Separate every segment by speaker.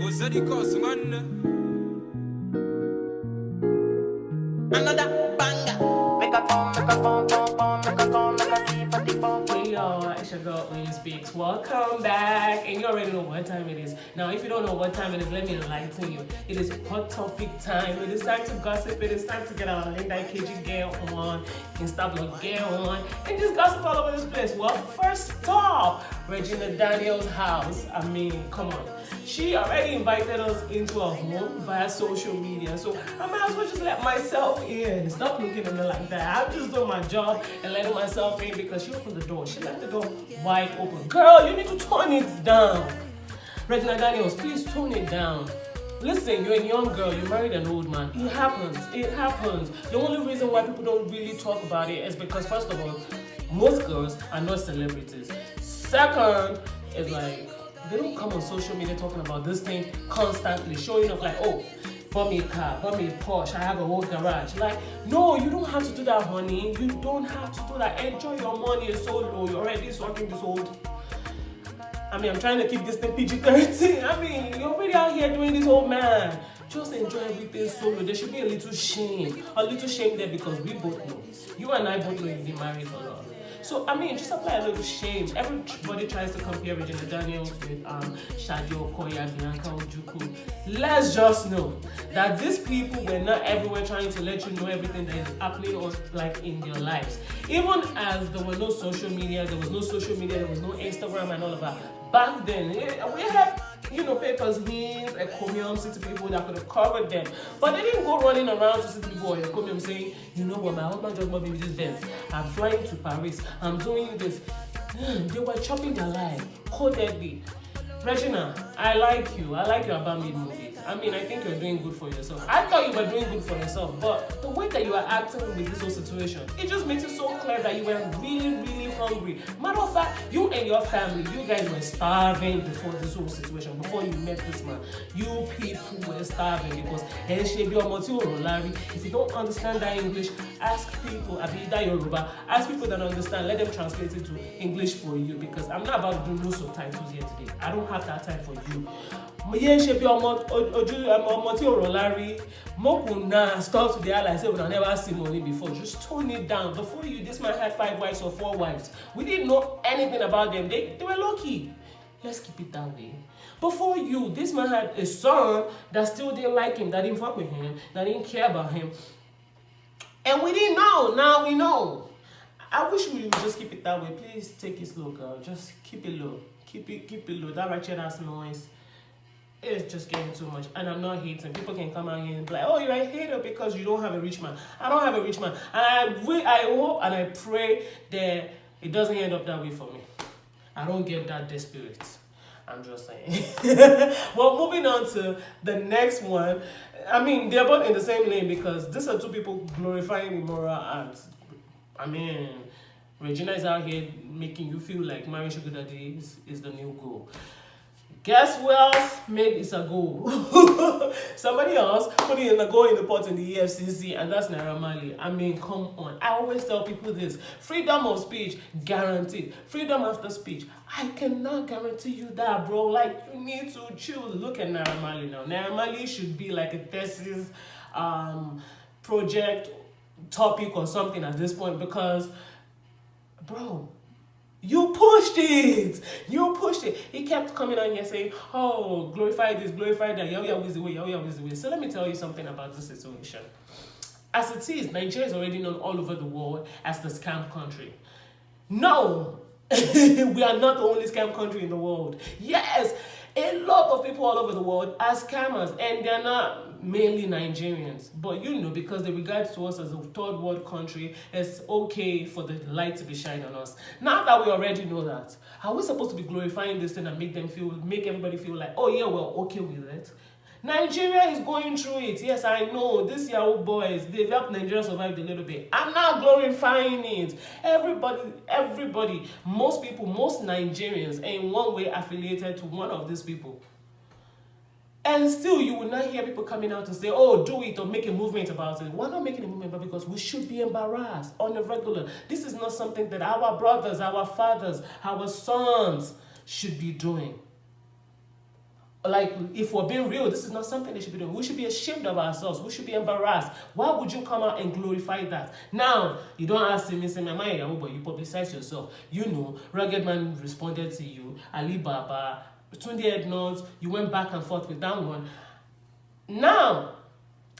Speaker 1: Was that the cause, man? Another banger. Make a bomb, make a bomb, bomb, bomb, make a bomb, make a keep a deep bomb.
Speaker 2: Hey y'all, it's your girl OyinSpeaks. Welcome back. And you already know what time it is. Now, if you don't know what time it is, let me enlighten you. It is hot topic time. It is time to gossip. It is time to get our Linda KG girl on, Insta blog girl on, and just gossip all over this place. Well, first stop, Regina Daniel's house. I mean, come on. She already invited us into her home via social media, so I might as well just let myself in. Stop looking at me like that. I'm just doing my job and letting myself in because she opened the door. She left the door wide open. Girl, you need to tone it down. Regina Daniels, please tone it down. Listen, you're a young girl, you married an old man. It happens, it happens. The only reason why people don't really talk about it is because, first of all, most girls are not celebrities. Second, it's like, they don't come on social media talking about this thing constantly, showing off like, oh, bought me a car, bought me a Porsche, I have a whole garage. Like, no, you don't have to do that, honey. You don't have to do that. Enjoy your money. It's so low. You're already sucking this old. I mean, I'm trying to keep this thing PG-13. I mean, you're already out here doing this, old man. Just enjoy everything solo. There should be a little shame there because we both know. You and I both know you've been married for long. So, I mean, just apply a little shame. Everybody tries to compare Regina Daniels with Shadi Okoya, Bianca Ojukwu. Let's just know that these people were not everywhere trying to let you know everything that is happening or like in their lives. Even as there was no social media, there was no Instagram and all of that. Back then, we had, papers, hints, encomium, city people that could have covered them. But they didn't go running around to city people or encomium saying, you know what, my husband just bought me this Benz. I'm flying to Paris. I'm doing this. They were chopping their life codedly. Regina, I like you. I like your Abamid movies. I mean, I think you're doing good for yourself. I thought you were doing good for yourself, but the way that you are acting with this whole situation, it just makes it so clear that you were really, really hungry. Matter of fact, you and your family, you guys were starving before this whole situation, before you met this man. You people were starving because if you don't understand that English, ask people, that Yoruba, ask people that understand, let them translate it to English for you because I'm not about to do no subtitles here today. I don't have that time for you. Stop to the eye like say we never see money before. Just tone it down. Before you, this man had 5 wives or 4 wives. We didn't know anything about them. They were lucky. Let's keep it that way. Before you, this man had a son that still didn't like him, that didn't fuck with him, that didn't care about him. And we didn't know. Now we know. I wish we would just keep it that way. Please take it slow, girl. Just keep it low. Keep it low. That ratchet ass noise. It's just getting too much. And I'm not hating. People can come out here and be like, oh, you're a hater because you don't have a rich man. I don't have a rich man. And I hope and I pray that it doesn't end up that way for me. I don't get that desperate. I'm just saying. Well, moving on to the next one. I mean, they're both in the same lane because these are two people glorifying immoral acts. I mean, Regina is out here making you feel like marrying sugar daddy is the new goal. Guess who else made it a goal? Somebody else put it in a goal in the pot in the EFCC, and that's NairaMarley. I mean, come on. I always tell people this. Freedom of speech, guaranteed. Freedom after speech, I cannot guarantee you that, bro. Like, you need to chill. Look at NairaMarley now. NairaMarley should be like a thesis, project, topic or something at this point because, bro, you pushed it. He kept coming on here saying, oh, glorify this, glorify that. Yahweh is the way. So let me tell you something about this situation. As it is, Nigeria is already known all over the world as the scam country. No, we are not the only scam country in the world. Yes, a lot of people all over the world are scammers, and they're not mainly Nigerians. But because they regard to us as a third world country, it's okay for the light to be shined on us. Now that we already know that, are we supposed to be glorifying this thing and make everybody feel like, oh yeah, we're okay with it? Nigeria is going through it. Yes, I know. These Yahoo boys, they've helped Nigeria survive a little bit. I'm not glorifying it. Everybody, most people, most Nigerians are in one way affiliated to one of these people. And still, you will not hear people coming out to say, oh, do it or make a movement about it. We're not making a movement, but because we should be embarrassed on a regular. This is not something that our brothers, our fathers, our sons should be doing. like, if we're being real, this is not something they should be doing. We should be ashamed of ourselves. We should be embarrassed. Why would you come out and glorify that? Now, you don't ask me, say, "Am I a Yahoo?" But you publicize yourself. You know, Rugged Man responded to you, Alibaba, Tunde Ednons, you went back and forth with that one. Now,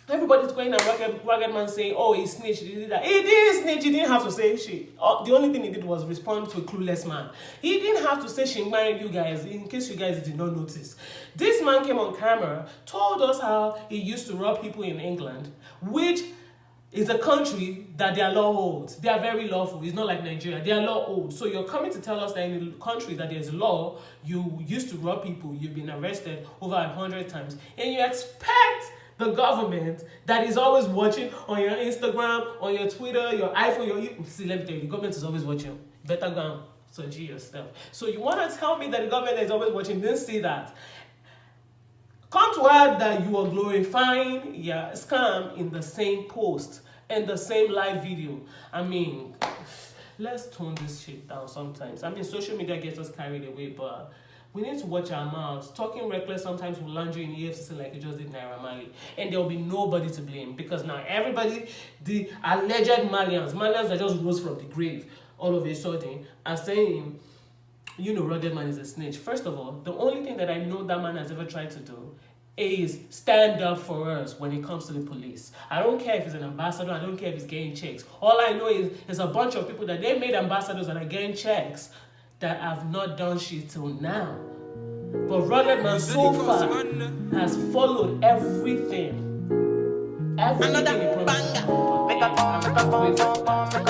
Speaker 2: everybody's going and Rugged Man saying, "Oh, he snitched, he did that." He didn't snitch, he didn't have to say shit. The only thing he did was respond to a clueless man. He didn't have to say she married you guys, in case you guys did not notice. This man came on camera, told us how he used to rob people in England, which is a country that their law holds. They are very lawful. It's not like Nigeria. They are law holds. So you're coming to tell us that in a country that there's law, you used to rob people, you've been arrested over 100 times, and you expect the government that is always watching on your Instagram, on your Twitter, your iPhone, see, let me tell you, the government is always watching. Better go and search yourself. So you want to tell me that the government is always watching? Didn't see that. Come to add that you are glorifying your scam in the same post and the same live video. I mean, let's tone this shit down sometimes. I mean, social media gets us carried away, but we need to watch our mouths. Talking reckless sometimes will land you in EFCC like it just did NairaMarley. And there will be nobody to blame, because now everybody, the alleged Malians that just rose from the grave all of a sudden, are saying, you know, Rugged Man is a snitch. First of all, the only thing that I know that man has ever tried to do is stand up for us when it comes to the police. I don't care if he's an ambassador, I don't care if he's getting checks. All I know is there's a bunch of people that they made ambassadors and are getting checks that have not done shit till now. But Rugged Man so far has followed everything he promised.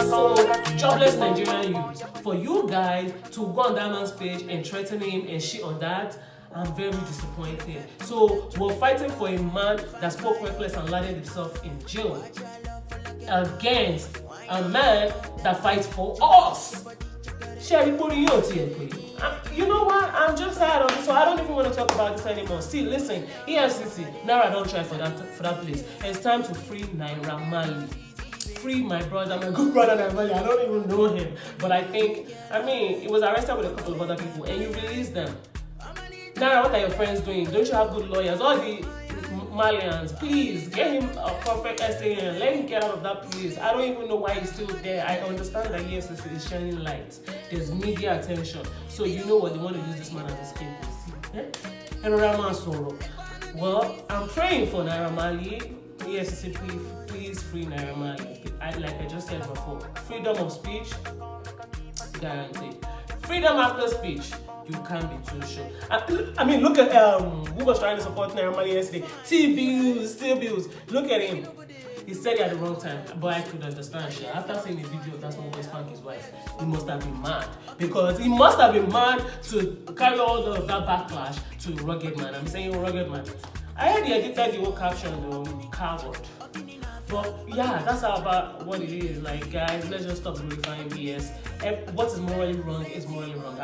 Speaker 2: So, jobless Nigerian youths, for you guys to go on that man's page and threaten him and shit on that, I'm very disappointed. So we're fighting for a man that spoke reckless and landed himself in jail against a man that fights for us. You know what? I'm just tired of it, so I don't even want to talk about this anymore. See, listen, EFCC, Naira don't try for that place. It's time to free NairaMarley. Free my brother, my good brother NairaMarley. I don't even know him, but I mean, he was arrested with a couple of other people, and you released them. Naira, what are your friends doing? Don't you have good lawyers? All the Malians, please get him a perfect SAN. Let him get out of that place. I don't even know why he's still there. I understand that yes, is shining lights. There's media attention. So you know what, they want to use this man as a scapegoat. Well, I'm praying for NairaMarley. Yes, please free NairaMarley. Like I just said before, freedom of speech, guaranteed. Freedom after speech, you can't be too sure. I mean, look at who was trying to support NairaMarley yesterday. Steel bills. Look at him. He said it at the wrong time, but I could understand. After seeing the video of that small boy spank his wife, he must have been mad, because he must have been mad to carry all of that backlash to Rugged Man. I'm saying Rugged Man. I heard he edited the whole caption, coward. But yeah, that's about what it is. Like, guys, let's just stop glorifying BS. What is morally wrong is morally wrong.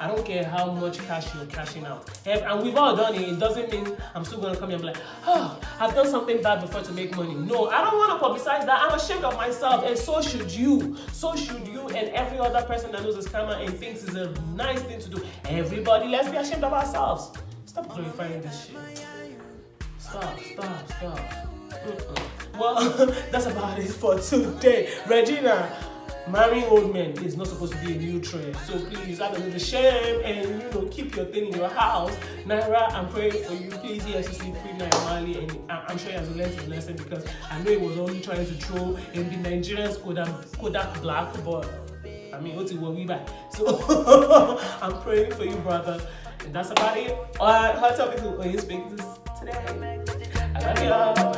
Speaker 2: I don't care how much cash you're cashing out. And we've all done it. It doesn't mean I'm still going to come here and be like, oh, I've done something bad before to make money. No, I don't want to publicize that. I'm ashamed of myself, and so should you. So should you and every other person that knows this camera and thinks it's a nice thing to do. Everybody, let's be ashamed of ourselves. Stop glorifying this shit. Stop. Well, that's about it for today. Regina, marrying old men is not supposed to be a new trend. So please have a little shame and keep your thing in your house. Naira, I'm praying for you. Please, EFCC, free NairaMarley, and I'm sure he has learned his lesson, because I know he was only trying to troll and the Nigerians Kodak Black, but I mean, what will we buy? So I'm praying for you, brother. And that's about it. HotTopic with OyinSpeaks today. I love y'all.